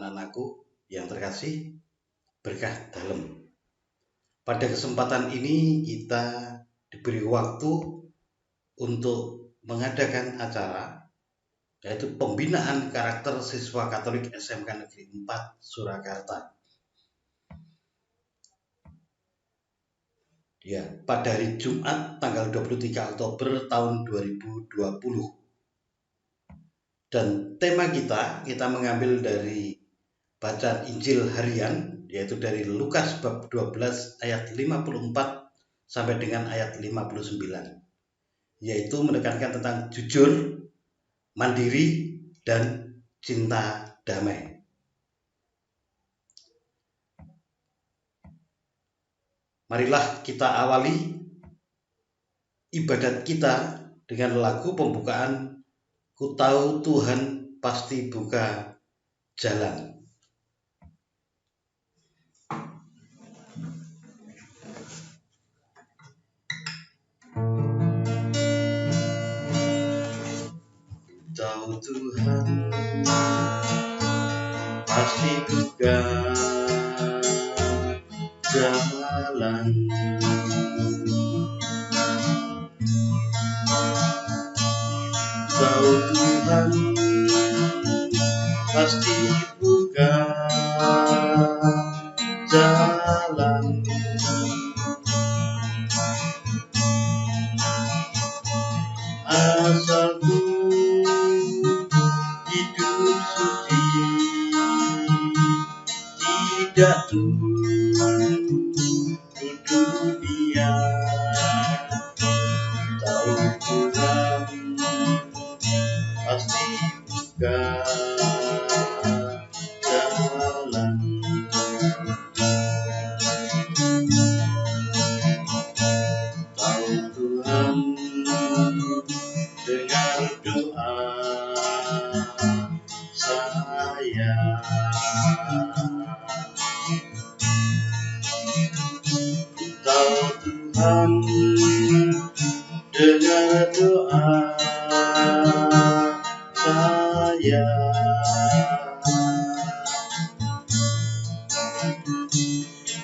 anak-anakku yang terkasih, berkah dalam. Pada kesempatan ini kita diberi waktu untuk mengadakan acara, yaitu pembinaan karakter siswa Katolik SMK Negeri 4 Surakarta. Ya, pada hari Jumat tanggal 23 Oktober tahun 2020. Dan tema kita mengambil dari bacaan Injil harian, yaitu dari Lukas bab 12 ayat 54 sampai dengan ayat 59, yaitu menekankan tentang jujur, mandiri, dan cinta damai. Marilah kita awali ibadat kita dengan lagu pembukaan Ku tahu Tuhan pasti buka jalan. Tahu Tuhan pasti buka jalan. Tahu Tuhan pasti buka jalan. Asalku hidup suci, tidak tuduh dunia. Tahu Tuhan pasti buka jalan. Tahu Tuhan dengar doa saya. Tahu Tuhan dengar doa saya.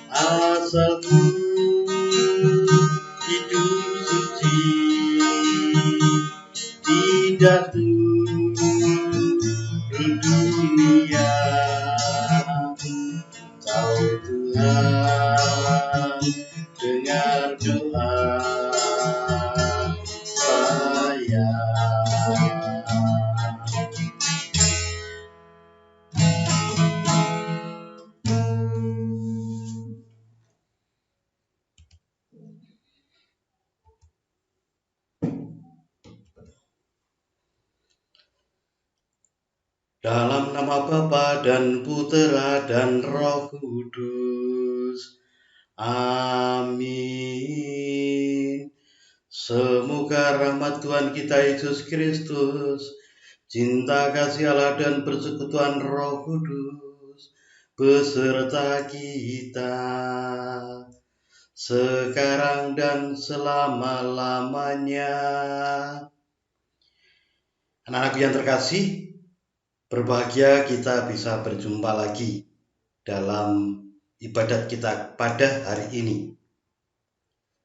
Asalku hidup suci, tidak tuduh dunia. Tahu Tuhan dengar doa saya. Dalam nama Bapa dan Putera dan Roh Kudus. Amin. Semoga rahmat Tuhan kita Yesus Kristus, cinta kasih Allah dan persekutuan Roh Kudus beserta kita sekarang dan selama-lamanya. Anak-anak yang terkasih, berbahagia kita bisa berjumpa lagi dalam ibadat kita pada hari ini.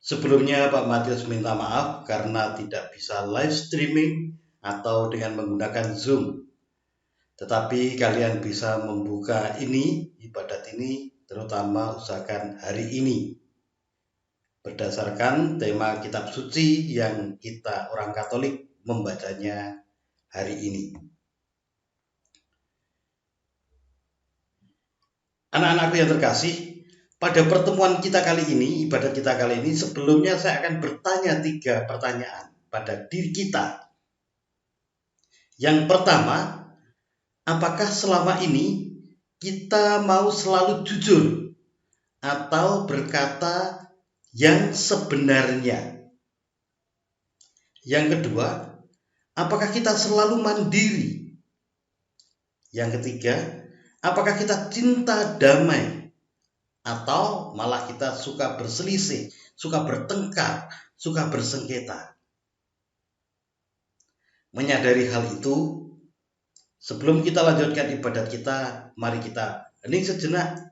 Sebelumnya Pak Matius minta maaf karena tidak bisa live streaming atau dengan menggunakan Zoom. Tetapi kalian bisa membuka ibadat ini, terutama usahakan hari ini, berdasarkan tema kitab suci yang kita orang Katolik membacanya hari ini. Anak-anakku yang terkasih, pada pertemuan kita kali ini, ibadat kita kali ini, sebelumnya saya akan bertanya 3 pertanyaan pada diri kita. Yang pertama, apakah selama ini kita mau selalu jujur atau berkata yang sebenarnya? Yang kedua, apakah kita selalu mandiri? Yang ketiga, apakah kita cinta damai atau malah kita suka berselisih, suka bertengkar, suka bersengketa? Menyadari hal itu, Sebelum kita lanjutkan ibadat kita, mari kita hening sejenak.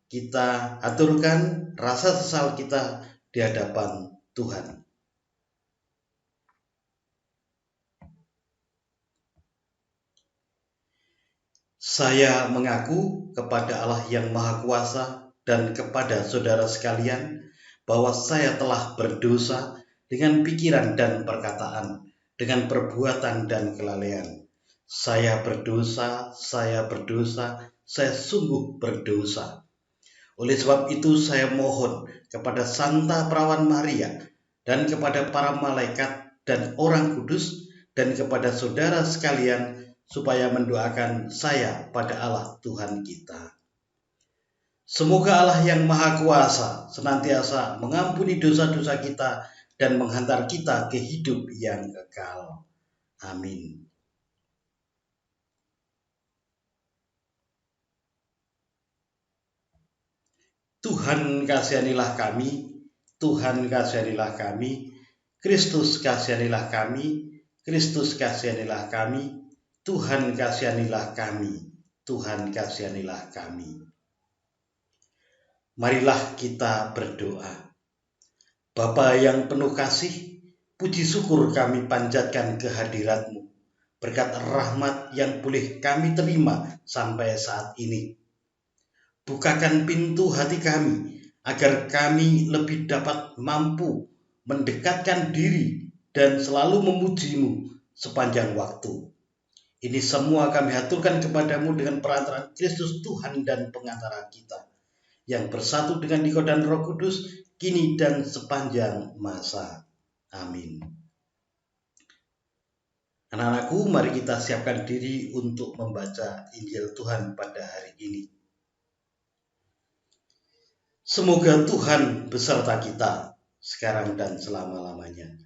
Kita aturkan rasa sesal kita di hadapan Tuhan. Saya mengaku kepada Allah yang Maha Kuasa dan kepada saudara sekalian bahwa saya telah berdosa dengan pikiran dan perkataan, dengan perbuatan dan kelalaian. Saya berdosa, saya sungguh berdosa. Oleh sebab itu saya mohon kepada Santa Perawan Maria dan kepada para malaikat dan orang kudus dan kepada saudara sekalian supaya mendoakan saya pada Allah Tuhan kita. Semoga Allah yang Maha Kuasa senantiasa mengampuni dosa-dosa kita dan menghantar kita ke hidup yang kekal. Amin. Tuhan kasihanilah kami, Tuhan kasihanilah kami, Kristus kasihanilah kami, Kristus kasihanilah kami, Tuhan kasihanilah kami, Tuhan kasihanilah kami. Marilah kita berdoa. Bapa yang penuh kasih, puji syukur kami panjatkan kehadirat-Mu, berkat rahmat yang boleh kami terima sampai saat ini. Bukakan pintu hati kami, agar kami lebih dapat mampu mendekatkan diri dan selalu memuji-Mu sepanjang waktu. Ini semua kami aturkan kepadamu dengan perantaraan Kristus Tuhan dan pengantara kita, yang bersatu dengan Dikau dan Roh Kudus, kini dan sepanjang masa. Amin. Anak-anakku, mari kita siapkan diri untuk membaca Injil Tuhan pada hari ini. Semoga Tuhan beserta kita sekarang dan selama-lamanya.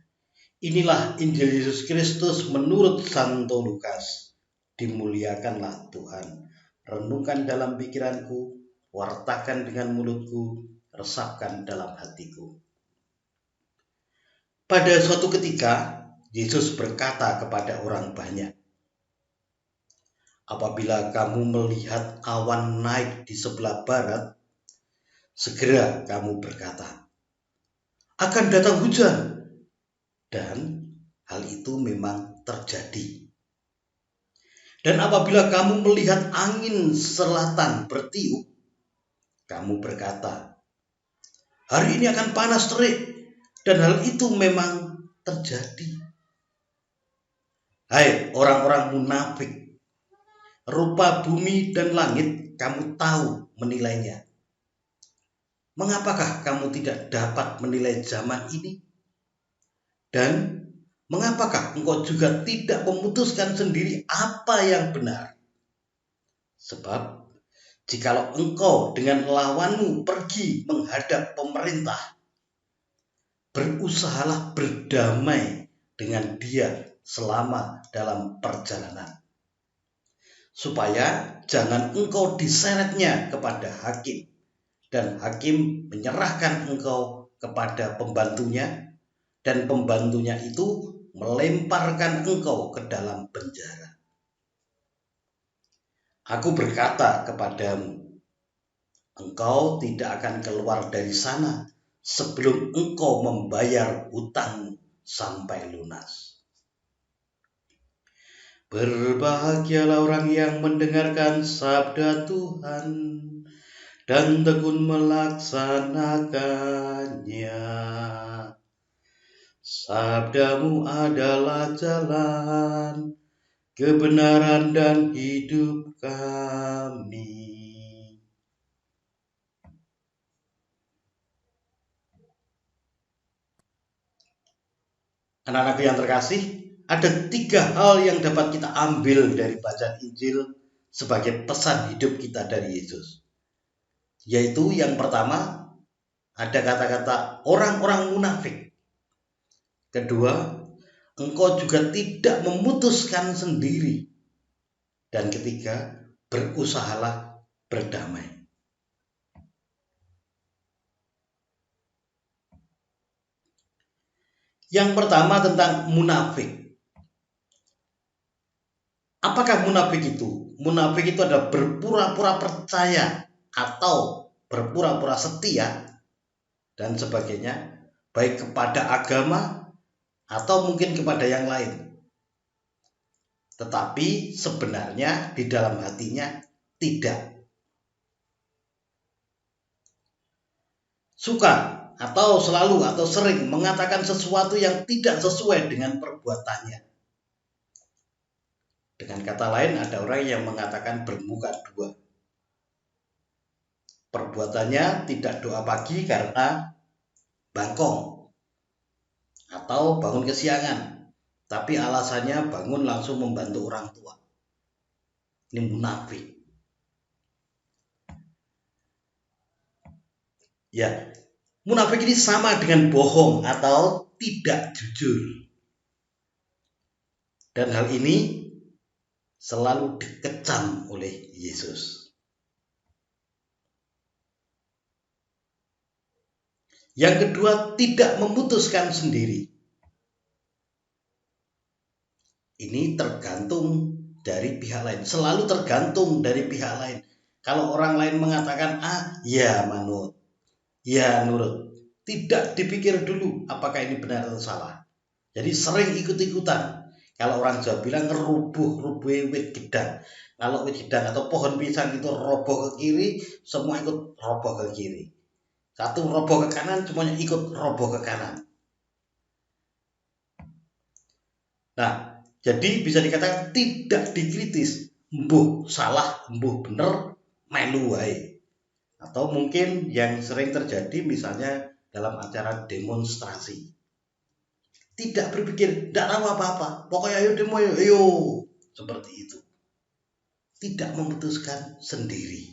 Inilah Injil Yesus Kristus menurut Santo Lukas. Dimuliakanlah Tuhan. Renungkan dalam pikiranku, wartakan dengan mulutku, resapkan dalam hatiku. Pada suatu ketika, Yesus berkata kepada orang banyak, "Apabila kamu melihat awan naik di sebelah barat, segera kamu berkata, akan datang hujan." Dan hal itu memang terjadi. Dan apabila kamu melihat angin selatan bertiup, kamu berkata, hari ini akan panas terik. Dan hal itu memang terjadi. Hai orang-orang munafik, rupa bumi dan langit kamu tahu menilainya. Mengapakah kamu tidak dapat menilai zaman ini? Dan mengapakah engkau juga tidak memutuskan sendiri apa yang benar? Sebab jikalau engkau dengan lawanmu pergi menghadap pemerintah, berusahalah berdamai dengan dia selama dalam perjalanan, supaya jangan engkau diseretnya kepada hakim, dan hakim menyerahkan engkau kepada pembantunya, dan pembantunya itu melemparkan engkau ke dalam penjara. Aku berkata kepadamu, engkau tidak akan keluar dari sana sebelum engkau membayar hutangmu sampai lunas. Berbahagialah orang yang mendengarkan sabda Tuhan dan tekun melaksanakannya. Sabdamu adalah jalan, kebenaran dan hidup kami. Anak-anak yang terkasih, ada 3 hal yang dapat kita ambil dari bacaan Injil sebagai pesan hidup kita dari Yesus. Yaitu yang pertama, ada kata-kata orang-orang munafik. Kedua, engkau juga tidak memutuskan sendiri. Dan ketiga, berusahalah berdamai. Yang pertama tentang munafik. Apakah munafik itu? Munafik itu adalah berpura-pura percaya atau berpura-pura setia dan sebagainya, baik kepada agama atau mungkin kepada yang lain. Tetapi sebenarnya di dalam hatinya tidak. Suka atau selalu atau sering mengatakan sesuatu yang tidak sesuai dengan perbuatannya. Dengan kata lain, ada orang yang mengatakan bermuka dua. Perbuatannya tidak doa pagi karena bangkong atau bangun kesiangan, tapi alasannya bangun langsung membantu orang tua. Ini munafik. Ya, munafik ini sama dengan bohong atau tidak jujur. Dan hal ini selalu dikecam oleh Yesus. Yang kedua, tidak memutuskan sendiri. Ini tergantung dari pihak lain, selalu tergantung dari pihak lain. Kalau orang lain mengatakan ya manut, ya nurut, tidak dipikir dulu apakah ini benar atau salah. Jadi sering ikut-ikutan. Kalau orang Jawa bilang ngerubuh wit gedang. Kalau wit gedang atau pohon pisang itu roboh ke kiri, semua ikut roboh ke kiri. Satu roboh ke kanan, semuanya ikut roboh ke kanan. Nah, jadi bisa dikatakan tidak dikritis. Mbuh salah, mbuh bener, melu wae. Atau mungkin yang sering terjadi misalnya dalam acara demonstrasi. Tidak berpikir, tidak tahu apa-apa. Pokoknya ayo demo, ayo. Seperti itu. Tidak memutuskan sendiri.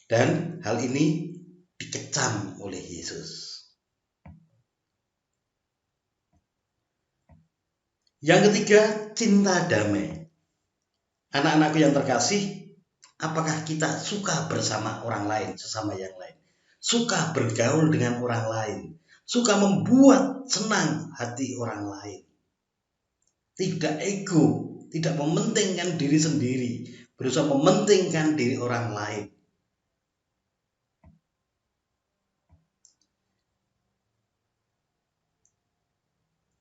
Dan hal ini dikecam oleh Yesus. Yang ketiga, cinta damai. Anak-anakku yang terkasih, apakah kita suka bersama orang lain, sesama yang lain? Suka bergaul dengan orang lain? Suka membuat senang hati orang lain? Tidak ego, tidak mementingkan diri sendiri, berusaha mementingkan diri orang lain.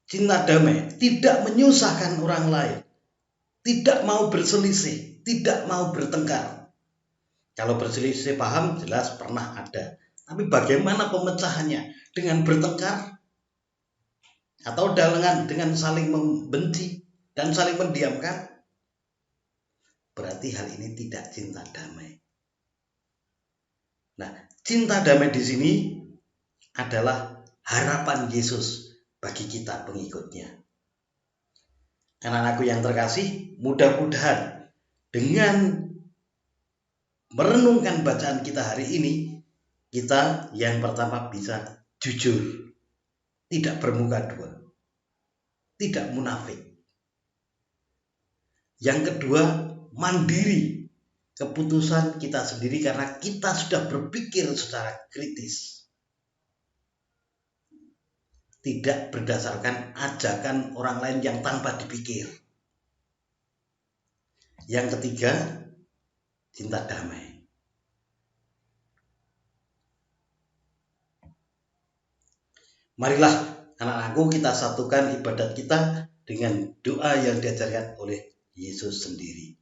Cinta damai, tidak menyusahkan orang lain, tidak mau berselisih, tidak mau bertengkar. Kalau berselisih paham jelas pernah ada, tapi bagaimana pemecahannya? Dengan bertengkar atau dengan saling membenci dan saling mendiamkan? Berarti hal ini tidak cinta damai. Nah, cinta damai di sini adalah harapan Yesus bagi kita pengikutnya. Anak-anakku yang terkasih, mudah-mudahan dengan merenungkan bacaan kita hari ini, kita yang pertama bisa jujur, tidak bermuka dua, tidak munafik. Yang kedua, mandiri, keputusan kita sendiri karena kita sudah berpikir secara kritis. Tidak berdasarkan ajakan orang lain yang tanpa dipikir. Yang ketiga, cinta damai. Marilah anak-anakku kita satukan ibadat kita dengan doa yang diajarkan oleh Yesus sendiri.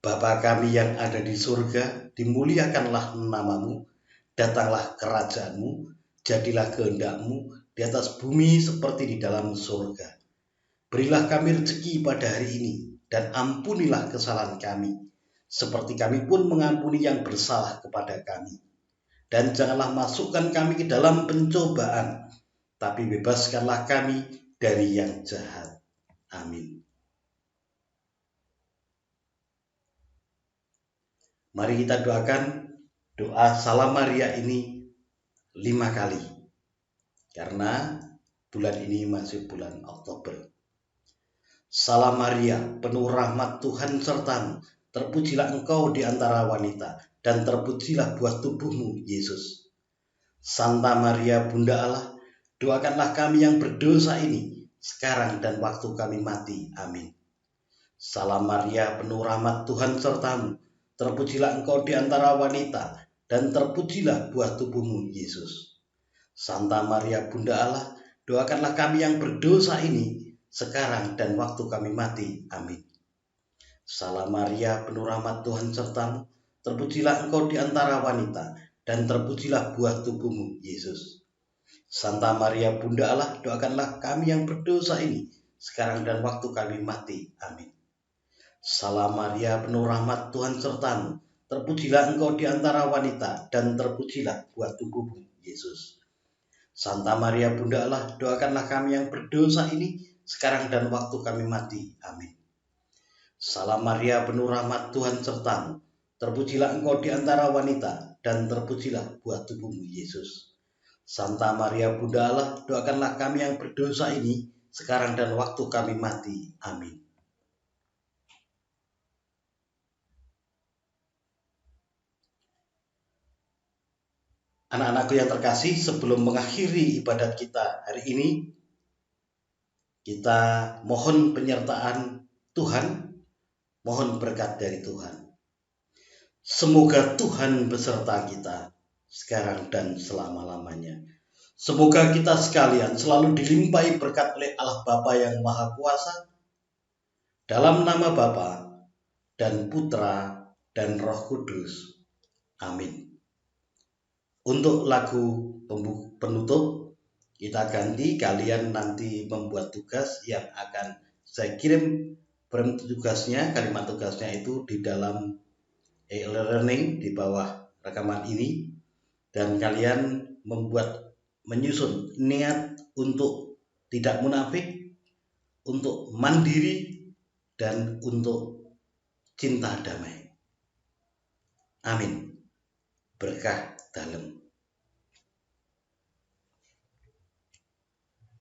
Bapa kami yang ada di surga, dimuliakanlah namamu, datanglah kerajaanmu, jadilah kehendak-Mu di atas bumi seperti di dalam surga. Berilah kami rezeki pada hari ini, dan ampunilah kesalahan kami, seperti kami pun mengampuni yang bersalah kepada kami. Dan janganlah masukkan kami ke dalam pencobaan, tapi bebaskanlah kami dari yang jahat. Amin. Mari kita doakan doa Salam Maria ini 5 kali. Karena bulan ini masih bulan Oktober. Salam Maria, penuh rahmat Tuhan sertamu, terpujilah engkau di antara wanita, dan terpujilah buah tubuhmu, Yesus. Santa Maria, Bunda Allah, doakanlah kami yang berdosa ini, sekarang dan waktu kami mati. Amin. Salam Maria, penuh rahmat, Tuhan sertamu. Terpujilah engkau di antara wanita, dan terpujilah buah tubuhmu, Yesus. Santa Maria, Bunda Allah, doakanlah kami yang berdosa ini, sekarang dan waktu kami mati. Amin. Salam Maria, penuh rahmat, Tuhan sertamu. Terpujilah engkau di antara wanita, dan terpujilah buah tubuhmu, Yesus. Santa Maria, Bunda Allah, doakanlah kami yang berdosa ini, sekarang dan waktu kami mati. Amin. Salam Maria, penuh rahmat, Tuhan sertamu. Terpujilah engkau di antara wanita, dan terpujilah buah tubuhmu, Yesus. Santa Maria, Bunda Allah, doakanlah kami yang berdosa ini, sekarang dan waktu kami mati. Amin. Salam Maria, penuh rahmat, Tuhan sertamu. Terpujilah engkau di antara wanita, dan terpujilah buah tubuhmu, Yesus. Santa Maria, Bunda Allah, doakanlah kami yang berdosa ini, sekarang dan waktu kami mati. Amin. Anak-anakku yang terkasih, sebelum mengakhiri ibadat kita hari ini, kita mohon penyertaan Tuhan, mohon berkat dari Tuhan. Semoga Tuhan beserta kita sekarang dan selama-lamanya. Semoga kita sekalian selalu dilimpahi berkat oleh Allah Bapa yang Maha Kuasa, dalam nama Bapa dan Putra dan Roh Kudus. Amin. Untuk lagu penutup, kita ganti, kalian nanti membuat tugas yang akan saya kirim tugasnya, kalimat tugasnya itu di dalam e-learning di bawah rekaman ini, dan kalian menyusun niat untuk tidak munafik, untuk mandiri, dan untuk cinta damai. Amin. Berkah dalam.